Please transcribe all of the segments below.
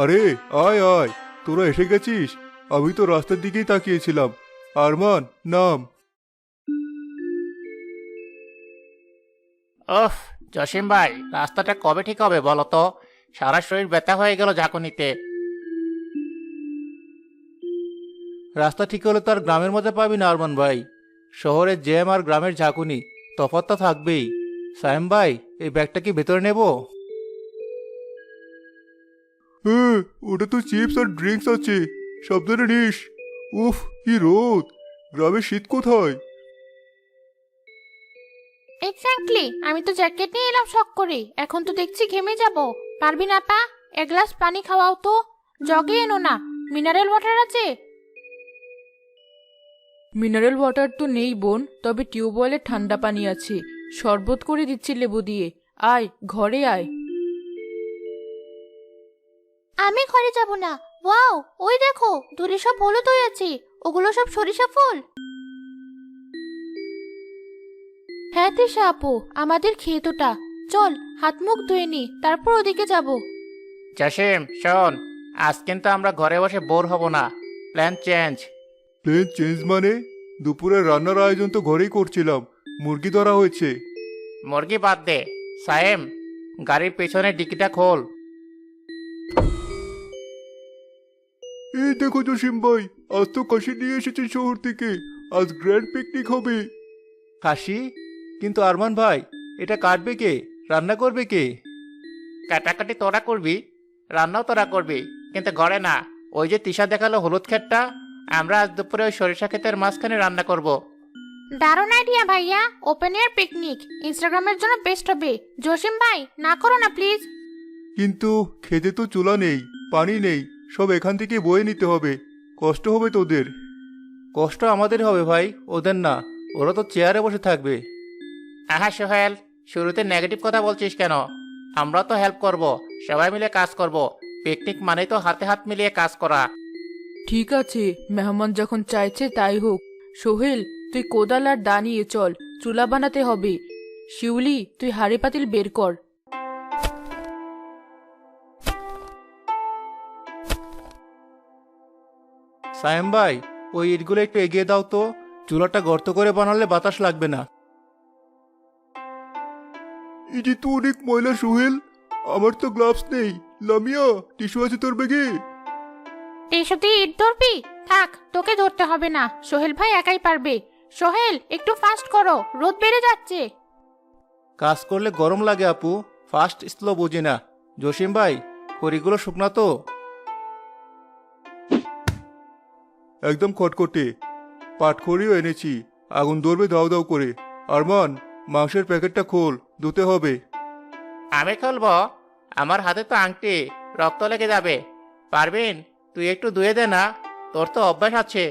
আরে আয় আয়, তোরা এসে গেছিস। আমি তো রাস্তার দিকেই তাকিয়েছিলাম। আরমান, নাম। ওহ, জসিম ভাই, রাস্তাটা কবে ঠিক হবে বলো তো? সারা শরীর ব্যথা হয়ে গেল ঝাঁকুনিতে। রাস্তা ঠিক হলে তো আর গ্রামের মধ্যে পাবি না আরমান ভাই। শহরের জ্যাম আর গ্রামের ঝাঁকুনি, তফাৎ তো থাকবেই। সায়েম ভাই, এই ব্যাগটা কি ভেতরে নেব? হ্যাঁ, ওটা তো চিপস আর ড্রিঙ্কস আছে, সাবধানে নিস। উফ, কি রোদ! গ্রামে শীত কোথায়? এক্স্যাক্টলি, আমি তো জ্যাকেট নিয়ে এলাম শখ করে, এখন তো দেখছি ঘেমে যাব। পারবি না পা? এক গ্লাস পানি খাওয়াও তো। জগে এনো না, মিনারেল ওয়াটার আছে? মিনারেল ওয়াটার তো নেই বোন, তবে টিউবওয়েলের ঠান্ডা পানি আছে। শরবত করে দিচ্ছি লেবু দিয়ে। আয়, ঘরে আয়। আমি ঘরে যাব না। ওয়াও, ওই দেখো দূরে সব হলুদ হয়ে আছে, ওগুলো সব সরিষা ফুল। হ্যাঁ তিশা আপু, আমাদের ক্ষেতটা। চল হাত মুখ ধুয়ে নি, তারপর ওদিকে যাব। জসিম শোন, আজ কিন্তু আমরা ঘরে বসে বোর হব না। Plan change. প্লেন চেঞ্জ মানে? দুপুরের রান্নার আয়োজন তো ঘরেই করছিলাম, মুরগি ধরা হয়েছে। মুরগি বাদ দে। সায়েম, গাড়ির পেছনের ডিকিটা খোল। এই দেখো জসিম ভাই, আজ তো কাশি নিয়ে এসেছে শহর থেকে। আজ গ্র্যান্ড পিকনিক হবে। কাশি? কিন্তু আরমান ভাই, এটা কাটবে কে? রান্না করবে কে? কাটাকাটি তোরা করবি, রান্নাও তোরা করবি, কিন্তু ঘরে না। ওই যে তিশা দেখালো হলুদ ক্ষেতটা, আমরা আজ দুপুরে ওই সরিষা ক্ষেতের মাঝখানে রান্না করব। দারুণ আইডিয়া ভাইয়া, ওপেন এয়ার পিকনিক, ইনস্টাগ্রামের জন্য বেস্ট হবে। জসিম ভাই, না করো না প্লিজ। কিন্তু খেতে তো চুলা নেই, পানি নেই, সব এখান থেকে বয়ে নিতে হবে। কষ্ট হবে তোদের। কষ্ট আমাদের হবে ভাই, ওদের না। ওরা তো চেয়ারে বসে থাকবে। আহা সোহেল, শুরুতে নেগেটিভ কথা বলছিস কেন? আমরা তো হেল্প করব, সবাই মিলে কাজ করব। পিকনিক মানেই তো হাতে হাত মিলিয়ে কাজ করা। ঠিক আছে, মেহমান যখন চাইছে তাই হোক। সোহেল, তুই কোদাল আর দা নিয়ে চল, চুলা বানাতে হবে। শিউলি, তুই হাঁড়ি পাতিল বের কর। সায়েম ভাই, ওই ইটগুলো একটু এগিয়ে দাও তো। চুলাটা গর্ত করে বানালে বাতাস লাগবে না। এই যে তো অনেক ময়লা সোহেল, আমার তো গ্লাভস নেই। লামিয়া, টিস্যু আছে তোর ব্যাগে? টিস্যু দিয়ে ইট ধরবি? থাক, তোকে ধরতে হবে না, সোহেল ভাই একাই পারবে। সোহেল, একটু ফাস্ট করো, রোদ বেড়ে যাচ্ছে। কাজ করলে গরম লাগে আপু, ফাস্ট স্লো বুঝি না। জসিম ভাই, খড়িগুলো শুকনা তো? একদম খটখটে। পাটখড়িও এনেছি, আগুন ধরবে দাও দাও করে। আরমান, মাংসের প্যাকেটটা খোল, ধুতে হবে। আমি খুলবো? আমার হাতে তো আংটি, রক্ত লেগে যাবে। পারবিন, তুই একটু ধুয়ে দে না, তোর তো অভ্যাস আছে।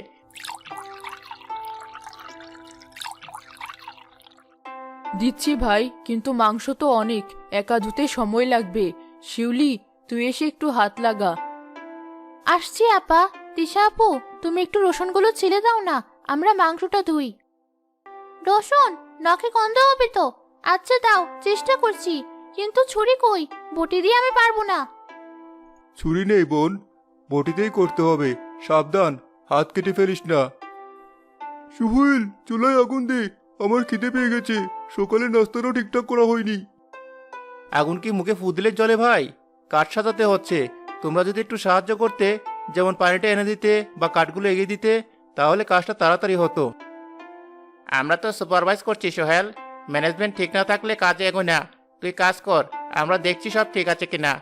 দিচ্ছি ভাই, কিন্তু মাংস তো অনেক, একা ধুতে সময় লাগবে। শিউলি, তুই এসে একটু হাত লাগা। আসছি আপা। তিশা আপু, তুমি একটু রসুনগুলো ছিলে দাও না, আমরা মাংসটা ধুই। রসুন? নাকে গন্ধ হবে তো। আচ্ছা দাও, চেষ্টা করছি, কিন্তু ছুরি কই? বটি দিয়ে আমি পারবো না। ছুরি নেই বোন, বটিতেই করতে হবে। সাবধান, হাত কেটে ফেলিস না। সুহেল, চুলায় আগুন দে, আমার খিদে পেয়ে গেছে। সকালে নাস্তাটাও ঠিকঠাক করা হয়নি। আগুন কি মুখে ফু দিলে জ্বলে ভাই? কাঠ সাজাতে হচ্ছে। তোমরা যদি একটু সাহায্য করতে, যেমন পানিটা এনে দিতে বা কাঠগুলো এগিয়ে দিতে, তাহলে কাজটা তাড়াতাড়ি হতো। আমরা তো সুপারভাইজ করছি সোহেল, ম্যানেজমেন্ট ঠিক না থাকলে কাজে এগোয় না। তুই কাজ কর, আমরা দেখছি সব ঠিক আছে কিনা।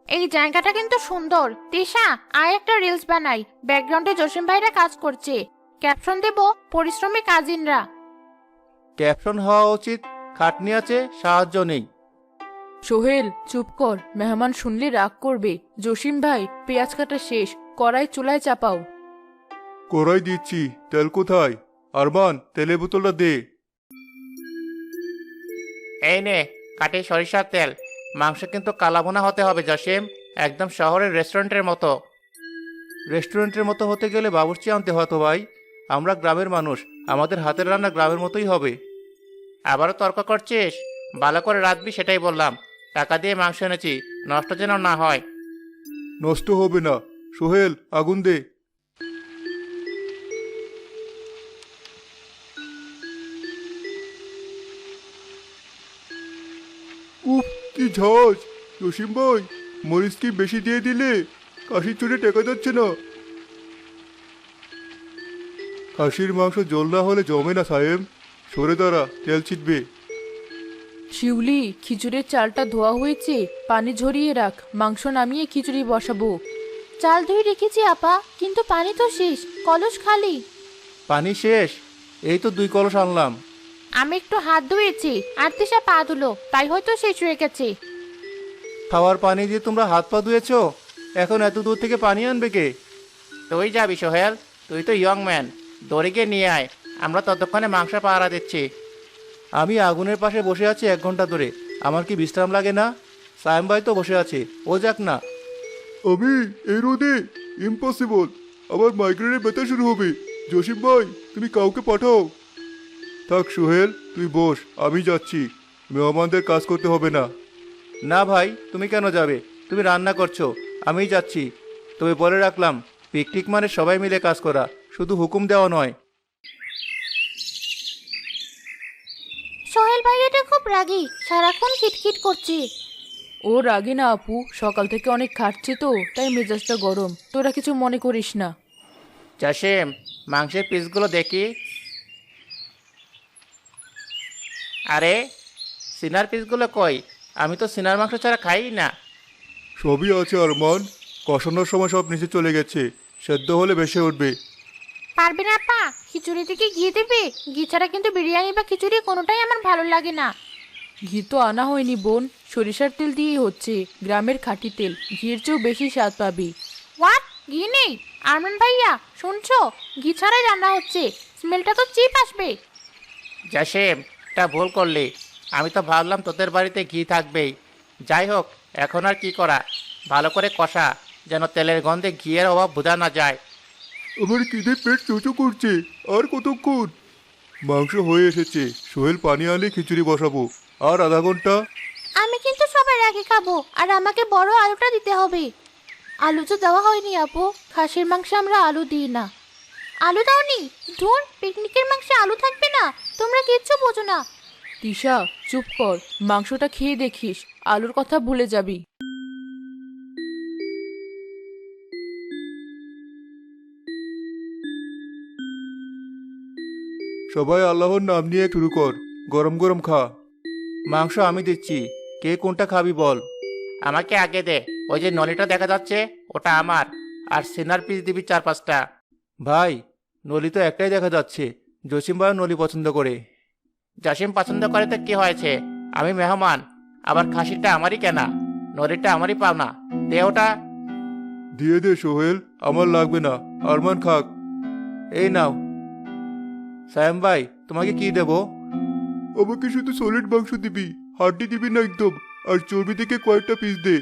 এই জায়গাটা কিন্তু সুন্দর। তিশা, আয় একটা রিলস বানাই, ব্যাকগ্রাউন্ডে জসিম ভাইরা কাজ করছে। ক্যাপশন দেব, পরিশ্রমী কাজিনরা। ক্যাপশন হওয়া উচিত, খাটনি আছে, সাহায্য নেই। সোহেল, চুপ কর, মেহমান শুনলে রাগ করবে। জসিম ভাই, পেঁয়াজ কাটা শেষ, কড়াই চুলায় চাপাও। কড়াই দিচ্ছি, তেল কোথায়? আরমান, তেলের বোতলটা দে। এই নে, কাটে সরিষার তেল। মাংস কিন্তু কালাভুনা হতে হবে জসিম, একদম শহরের রেস্টুরেন্টের মতো। রেস্টুরেন্টের মতো হতে গেলে বাবুর্চি আনতে হতো ভাই। আমরা গ্রামের মানুষ, আমাদের হাতের রান্না গ্রামের মতোই হবে। আবারও তর্ক করছিস? ভালো করে রাঁধবি সেটাই বললাম। টাকা দিয়ে মাংস এনেছি, নষ্ট যেন না হয়। নষ্ট হবে না। সোহেল, আগুন দে। উফ, কি ঝাঁজ! জসিম ভাই, মরিচ কি বেশি দিয়ে দিলে? কাশির চোটে টেকা যাচ্ছে না। খাসির মাংস জল না হলে জমে না সাহেব। সরে দাঁড়া, তেল ছিটবে। শিউলি, খিচুড়ির চালটা ধোয়া হয়েছে, পানি ঝরিয়ে রাখ, মাংস নামিয়ে খিচুড়ি বসাবো। চাল ধুয়ে রেখেছি আপা, কিন্তু পানি তো শেষ, কলস খালি। পানি শেষ? এই তো 2 কলস আনলাম। আমি একটু হাত ধুয়েছি আর তিশা পা ধুলো, তাই হয়তো শেষ হয়ে গেছে। খাওয়ার পানি দিয়ে তোমরা হাত পা ধুয়েছো? এখন এত দূর থেকে পানি আনবে কে? তুই যাবি সোহেল, তুই তো ইয়ং ম্যান। দড়ি গিয়ে নিয়ে আয়, আমরা ততক্ষণে মাংস পাহারা দিচ্ছি। আমি আগুনের পাশে বসে আছি 1 ঘন্টা ধরে, আমার কি বিশ্রাম লাগে না? সায়েম ভাই তো বসে আছে, ও যাক না। আমি এই রোদে? ইম্পসিবল, আবার মাইগ্রেনের ব্যথা শুরু হবে। জসিম ভাই, তুমি কাউকে পাঠাও। থাক সোহেল, তুই বস, আমি যাচ্ছি। মেহমানদের কাজ করতে হবে না। না ভাই, তুমি কেন যাবে? তুমি রান্না করছো, আমিই যাচ্ছি। তবে বলে রাখলাম, পিকনিক মানে সবাই মিলে কাজ করা, শুধু হুকুম দেওয়া নয়। সোহেল ভাইয়াটা খুব রাগী, সারাক্ষণ খিটখিট করছে। ও রাগে না আপু, সকাল থেকে অনেক খাটছে তো, তাই মেজাজটা গরম। তোরা কিছু মনে করিস না। জসিম, মাংসের পিসগুলো দেখি। আরে, সিনার পিসগুলো কই? আমি তো সিনার মাংস ছাড়া খাই না। সবই আছে আরমান, কষানোর সময় সব নিচে চলে গেছে, সেদ্ধ হলে ভেসে উঠবে। পারবে না আপা, খিচুড়ি থেকে ঘি দেবে? ঘি ছাড়া কিন্তু বিরিয়ানি বা খিচুড়ি কোনোটাই আমার ভালো লাগে না। ঘি তো আনা হয়নি বোন, সরিষার তেল দিয়েই হচ্ছে, গ্রামের খাঁটি তেল, ঘির চেয়েও বেশি স্বাদ পাবি। হোয়াট? ঘি নেই? আরমান ভাইয়া শুনছো, ঘি ছাড়াই রান্না হচ্ছে, স্মেলটা তো চিপ আসবে। জসিম, এটা ভুল করলি। আমি তো ভাবলাম তোদের বাড়িতে ঘি থাকবেই। যাই হোক, এখন আর কি করা, ভালো করে কষা, যেন তেলের গন্ধে ঘিয়ের অভাব বোঝা না যায়। আমার খিদে পেট চোচো করছে। আর কতক্ষণ? মাংস হয়ে এসেছে, সোহেল পানি আনলে খিচুড়ি বসাবো। আর আধা ঘন্টা। আমি কিন্তু সবার আগে খাবো, আর আমাকে বড় আলুটা দিতে হবে। আলু তো দেওয়া হয়নি আপু, খাসির মাংসে আমরা আলু দিই না। আলু দাওনি? ধুর, পিকনিকের মাংসে আলু থাকবে না? তোমরা কিচ্ছু বোঝো না। তিশা, চুপ কর, মাংসটা খেয়ে দেখিস, আলুর কথা ভুলে যাবি। সবাই আল্লাহর নাম নিয়ে শুরু কর, গরম গরম খা। মাংস আমি দিচ্ছি, কে কোনটা খাবি বল। আমাকে আগে দে, ওই যে নলিটা দেখা যাচ্ছে ওটা আমার, আর সিনার পিস দিবি 4-5টা। ভাই, নলি তো একটাই দেখা যাচ্ছে। জসিম ভাই নলি পছন্দ করে। জসিম পছন্দ করে তো কি হয়েছে, আমি মেহমান, আবার খাসিটা আমারই কেনা, নলিটা আমারই পাওনা। দে ওটা। দিয়ে দে সোহেল, আমার লাগবে না, আরমান খাক। এই নাও। সায়েম ভাই, তোমাকে কি দেবো? আমাকে শুধু সলিড মাংস দিবি, হাড্ডি দিবি না একদম। আর চর্বি থেকে কয়েকটা পিস দে।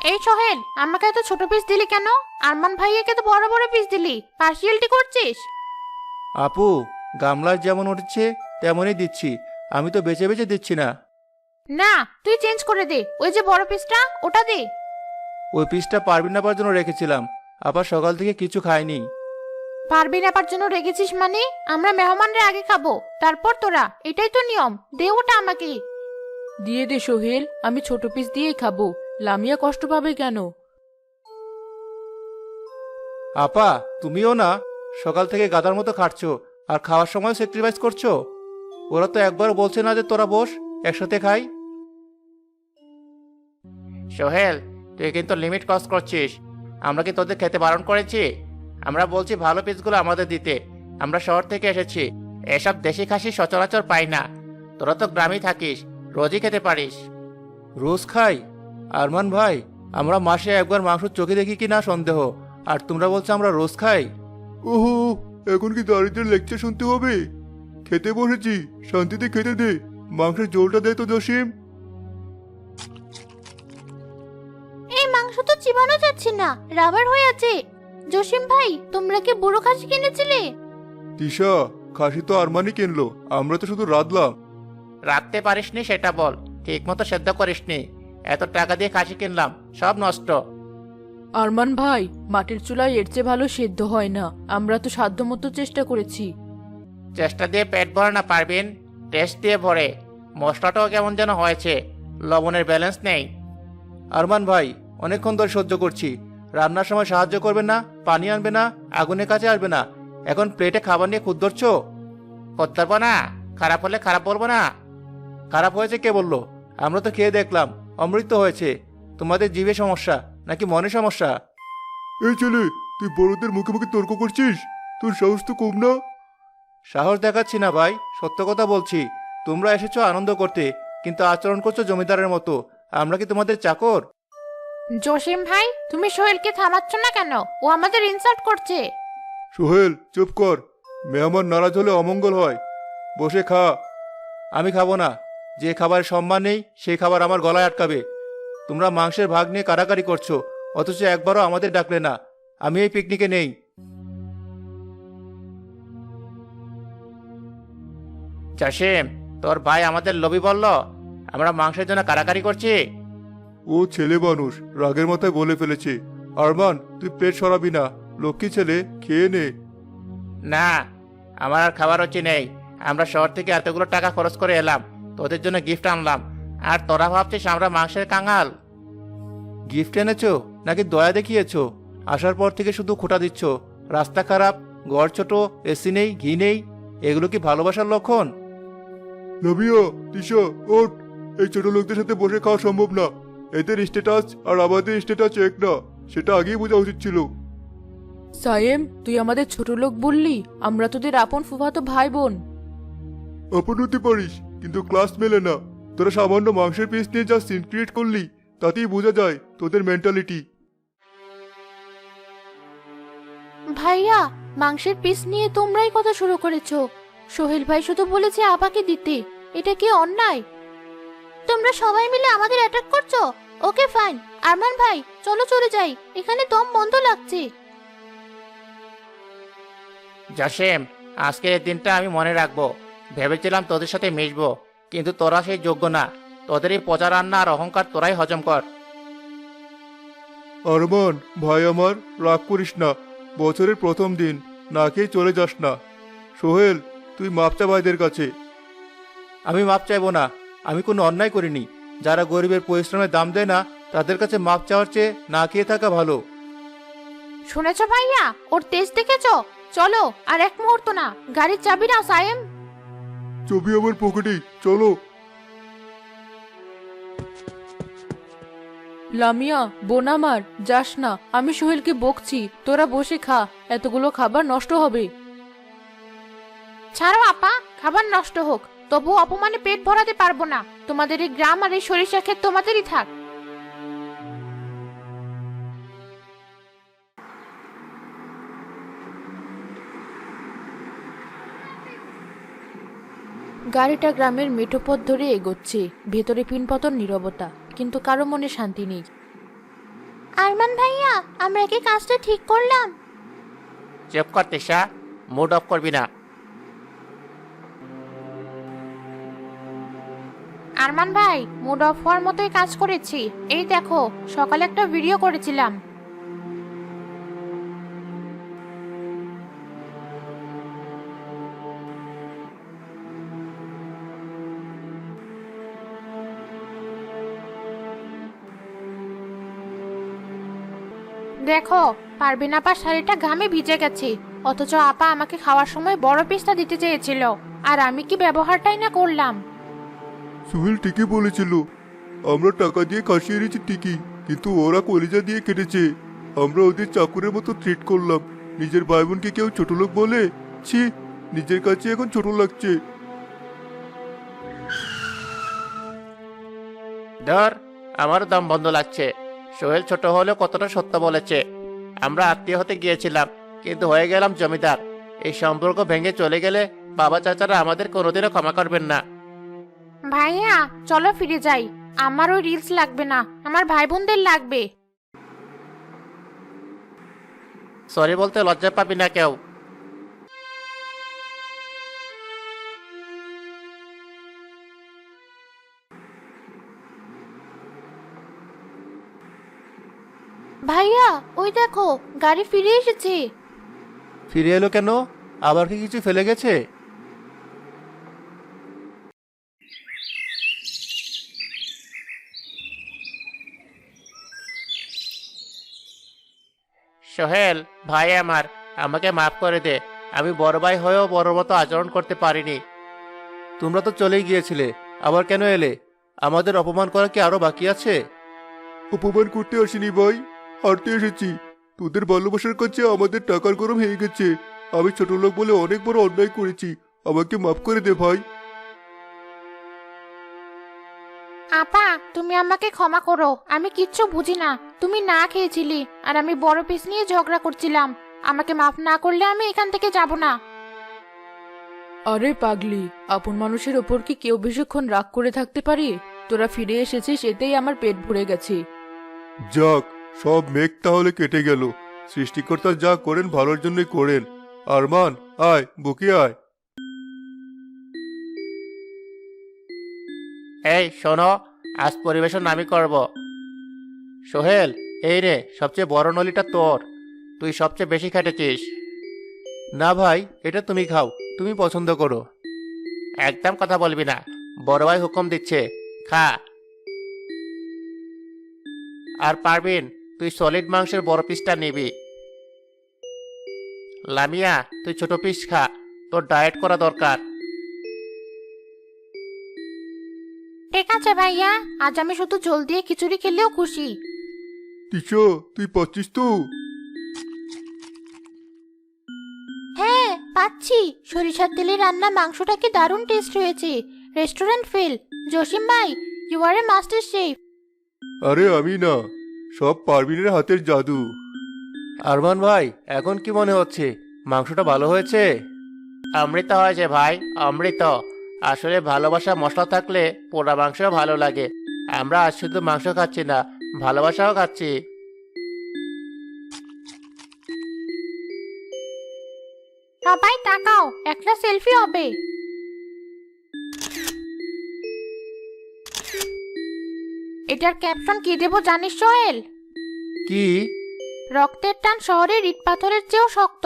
এই সোহেল, আমাকে এত ছোট পিস দিলি কেন? আরমান ভাইয়াকে তো বড় বড় পিস দিলি, পার্সিয়ালিটি করছিস? আপু, গামলায় যেমন উঠছে তেমনই দিচ্ছি, আমি তো বেছে বেছে দিচ্ছি না। না, তুই চেঞ্জ করে দে, ওই যে বড় পিসটা ওটা দে। ওই পিসটা পারবিন আপার জন্য রেখেছিলাম, আবার সকাল থেকে কিছু খাইনি। পারবি না পার জন্য রেখেছিস মানে? আমরা মেহমানরা আগে খাবো, তারপর তোরা, এটাই তো নিয়ম। দে ওটা আমাকে। দিয়ে দে সোহেল, আমি ছোট পিস দিয়েই খাবো, লামিয়া কষ্ট পাবে কেন? আপা, তুমিও না, সকাল থেকে গাদার মতো খাটছো, আর খাওয়ার সময় স্যাক্রিফাইস করছো। ওরা তো একবার বলছে না যে তোরা বস, একসাথে খাই। সোহেল, তুই কিন্তু লিমিট ক্রস করছিস। আমরা কি তোদের খেতে বারণ করেছি? আমরা বলছি ভালো পিসগুলো আমাদের দিতে, আমরা শহর থেকে এসেছি, এসব দেশি খাসি সচরাচর পাই না। তোরা তো গ্রামেই থাকিস, রোজই খেতে পারিস। রোজ খাই? আরমান ভাই, আমরা মাসে একবার মাংস চোখে দেখি কি না সন্দেহ, আর তোমরা বলছো আমরা রোজ খাই? ওহো, এখন কি দারিদ্রের লেকচার শুনতে হবে? খেতে বসেছি, শান্তিতে খেতে দে। মাংসের ঝোলটা দে তো জসিম। এই মাংস তো চিবানো যাচ্ছে না, রাবার হয়ে আছে। জসিম ভাই, তোমরা কি বুড়ো খাসি কিনেছিলে? তিশা, খাসি তো আরমানি কিনলো, আমরা তো শুধু রাঁধলাম। রাঁধতে পারিসনি সেটা বল, ঠিক মতো সেদ্ধ করিসনি। এত টাকা দিয়ে খাসি কিনলাম, সব নষ্ট। আরমান ভাই, মাটির চুলায় এর চেয়ে ভালো সেদ্ধ হয় না। আমরা তো সাধ্যমতো চেষ্টা করেছি। চেষ্টা দিয়ে পেট ভরে না পারবেন, টেস্ট দিয়ে ভরে। মশলাটাও কেমন যেন হয়েছে, লবণের ব্যালেন্স নেই। আরমান ভাই, অনেকক্ষণ ধরে সহ্য করছি। রান্নার সময় সাহায্য করবে না, পানি আনবে না, আগুনের কাছে আসবে না, এখন প্লেটে খাবার নিয়ে খুদ ধরছো। করতে পারবো না? খারাপ হলে খারাপ বলবো না? খারাপ হয়েছে কে বললো? আমরা তো খেয়ে দেখলাম, অমৃত হয়েছে। তোমাদের জিভে সমস্যা নাকি মনে সমস্যা? এই ছেলে, তুই বড়দের মুখে মুখে তর্ক করছিস? তোর সাহস তো কম না। সাহস দেখাচ্ছি না ভাই, সত্য কথা বলছি। তোমরা এসেছো আনন্দ করতে, কিন্তু আচরণ করছো জমিদারের মতো। আমরা কি তোমাদের চাকর? জসিম ভাই, তুমি সোহেলকে থামাচ্ছ না কেন? ও আমাদের ইনসাল্ট করছে। সোহেল, চুপ কর। মেহমান নারাজ হলে অমঙ্গল হয়। বসে খা। আমি খাবো না। যে খাবারের সম্মান নেই সেই খাবার আমার গলায় আটকাবে। তোমরা মাংসের ভাগ নিয়ে কাড়াকাড়ি করছো, অথচ একবারও আমাদের ডাকলে না। আমি এই পিকনিকে নেই। জসিম, তোর ভাই আমাদের লোভী বলল আমরা মাংসের জন্য কাড়াকাড়ি করছি। ও ছেলে মানুষ, রাগের মাথায় বলে ফেলেছে। আরমান, তুই প্লেট সরাবি না। লক্ষ্মী ছেলে, খেয়ে নে। না, আমার আর খাবার হচ্ছে নেই। আমরা শহর থেকে এতগুলো টাকা খরচ করে এলাম, তোদের জন্য গিফট আনলাম, আর তোরা ভাবছিস আমরা মাংসের কাঙাল? গিফট এনেছো নাকি দয়া দেখিয়েছো? আসার পর থেকে শুধু খোঁটা দিচ্ছ। রাস্তা খারাপ, ঘর ছোট, এসি নেই, ঘি নেই। এগুলো কি ভালোবাসার লক্ষণ? নবিয়া, তিশা, ওঠ। এই ছোট লোকদের সাথে বসে খাওয়া সম্ভব না। এদের স্ট্যাটাস আর আমাদের স্ট্যাটাস এক না, সেটা আগেই বোঝা উচিত ছিল। সায়েম, তুই আমাদের ছোট লোক বললি? আমরা তোদের আপন ফুফাতো ভাই বোন। আপন হতে পারিস, কিন্তু ক্লাস মেলে না। তোরা সামান্য মাংসের পিস নিয়ে যা সিন ক্রিয়েট করলি, তাতেই বোঝা যায় তোদের মেন্টালিটি। ভাইয়া, মাংসের পিস নিয়ে তোমরাই কথা শুরু করেছো। সোহেল ভাই শুধু বলেছে আপাকে দিতে। এটা কি অন্যায়? তোমরা সবাই মিলে আমাদের অ্যাটাক করছো। Okay fine. আরমান ভাই, চলো চলে যাই, এখানে দম বন্ধ লাগছে। জসিম, আজকের এই দিনটা আমি মনে রাখবো। ভেবেছিলাম তোদের সাথে মিশবো, কিন্তু তোরা সেই যোগ্য না। তোদের এই পচা রান্না আর অহংকার তোরাই হজম কর। আরমান ভাই আমার, রাগ করিস না। বছরের প্রথম দিন, না খেয়ে চলে যাস না। সোহেল, তুই মাপ চা ভাইদের কাছে। আমি মাপ চাইবো না। আমি কোনো অন্যায় করিনি। যারা গরিবের পরিশ্রমের দাম দেয় না, তাদের কাছে মাপ চাওয়ার চেয়ে না খেয়ে থাকা ভালো। শুনেছো ভাইয়া, ওর তেজ দেখেছো? চলো, আর এক মুহূর্ত না। গাড়ির চাবি নাও সায়েম। ছবি আমার পকেটেই, চলো। লামিয়া, বোন আমার, যাস না। আমি সোহেলকে বকছি, তোরা বসে খা। এতগুলো খাবার নষ্ট হবে। ছাড়ো আপা, খাবার নষ্ট হোক, তবু অপমানে পেট ভরাতে পারবো না। তোমাদের এই গ্রাম আর এই সরিষা ক্ষেত তোমাদেরই থাক। গাড়িটা গ্রামের মেঠো পথ ধরে এগোচ্ছে। ভেতরে পিনপতন নীরবতা, কিন্তু কারো মনে শান্তি নেই। আরমান ভাইয়া, আমরা কি কাজটা ঠিক করলাম? চেপ কর তিশা, মুড অফ করবি না। আরমান ভাই, মুড অফ হওয়ার মতোই কাজ করেছি। এই দেখো, সকালে একটা ভিডিও করেছিলাম। দেখো, পারবিন আপা শাড়িটা ঘামে ভিজে গেছে, অথচ আপা আমাকে খাওয়ার সময় বড় পিসটা দিতে চেয়েছিল, আর আমি কি ব্যবহারটাই না করলাম। সুহেল ঠিকই বলেছিল। আমরা টাকা দিয়ে খাসি এনেছি ঠিকই, কিন্তু ওরা কলিজা দিয়ে কেটেছে। আমরা ওদের চাকরের মতো ট্রিট করলাম। নিজের ভাই বোনকে কেউ ছোট লোক বলে? ছি, নিজের কাছে এখন ছোট লাগছে। ধর, আমারও দম বন্ধ লাগছে। সোহেল ছোট হলেও কতটা সত্য বলেছে। আমরা আত্মীয় হতে গিয়েছিলাম, কিন্তু হয়ে গেলাম জমিদার। এই সম্পর্ক ভেঙে চলে গেলে বাবা চাচারা আমাদের কোনোদিনও ক্ষমা করবেন না। ভাইয়া, চলো ফিরে যাই। আমার ওই রিলস লাগবে না, আমার ভাই বোনদের লাগবে। সরি বলতে লজ্জা পাবি না কেউ। ভাইয়া ওই দেখো গাড়ি ফিরে এসেছে। ফিরে এলো কেন? আবার কি কিছু ফেলে গেছে? সোহেল ভাই আমার, আমাকে মাফ করে দে। আমি বড় ভাই হয়েও বড় মতো আচরণ করতে পারিনি। তোমরা তো চলেই গিয়েছিলে, আবার কেন এলে? আমাদের অপমান করা কি আরো বাকি আছে? অপমান করতে আসিনি ভাই, হারতে এসেছি। তোদের ভালোবাসার কাছে আমাদের টাকার গরম হয়ে গেছে। আমি ছোট লোক বলে অনেক বড় অন্যায় করেছি, আমাকে মাফ করে দে ভাই। আপা তুমি আমাকে ক্ষমা করো, আমি কিচ্ছু বুঝি না। তুমি না খেয়েছিলি আর আমি বড় পিস নিয়ে ঝগড়া করছিলাম। আমাকে মাফ না করলে আমি এখান থেকে যাব না। আরে পাগলি, আপন মানুষের ওপর কি কেউ বেশিক্ষণ রাগ করে থাকতে পারে? তোরা ফিরে এসেছিস এতেই আমার পেট ভরে গেছে। যাক, সব মেঘ তাহলে কেটে গেল। সৃষ্টিকর্তা যা করেন ভালোর জন্যই করেন। আরমান, আয় বুকে আয়। এই শোনো, আজ পরিবেশন আমি করব। সোহেল, এই রে সবচেয়ে বড় নলিটা তোর। তুই সবচেয়ে বেশি খেটেছিস। না ভাই, এটা তুমি খাও, তুমি পছন্দ করো। একদম কথা বলবি না, বড় ভাই হুকুম দিচ্ছে, খা। আর পারবিন, তুই সলিড মাংসের বড় পিসটা নিবি। লামিয়া, তুই ছোট পিস খা, তোর ডায়েট করা দরকার। ঠিক আছে ভাইয়া, আজ আমি শুধু ঝোল দিয়ে খিচুড়ি খেলেও খুশি। তিশা, তুই পাচ্ছিস তো? হ্যাঁ পাচ্ছি। সরিষার তেলে রান্না মাংসটা কি দারুণ টেস্ট হয়েছে। Restaurant fail. জসিম ভাই, you are a master chef. আরে আমি না, সব পারবিনের হাতের জাদু। আরমান ভাই, এখন কি মনে হচ্ছে? মাংসটা ভালো হয়েছে? অমৃত হয়েছে ভাই, অমৃত। আসলে ভালোবাসা মশলা থাকলে পোড়া মাংসও ভালো লাগে। আমরা আজ শুধু মাংস খাচ্ছি না, ভালোবাসাও খাচ্ছি। সবাই তাকাও, একটা সেলফি হবে। এটার ক্যাপশন কি দেবো জানিস সোহেল? কি? রক্তের টান শহরের ইট পাথরের চেয়েও শক্ত।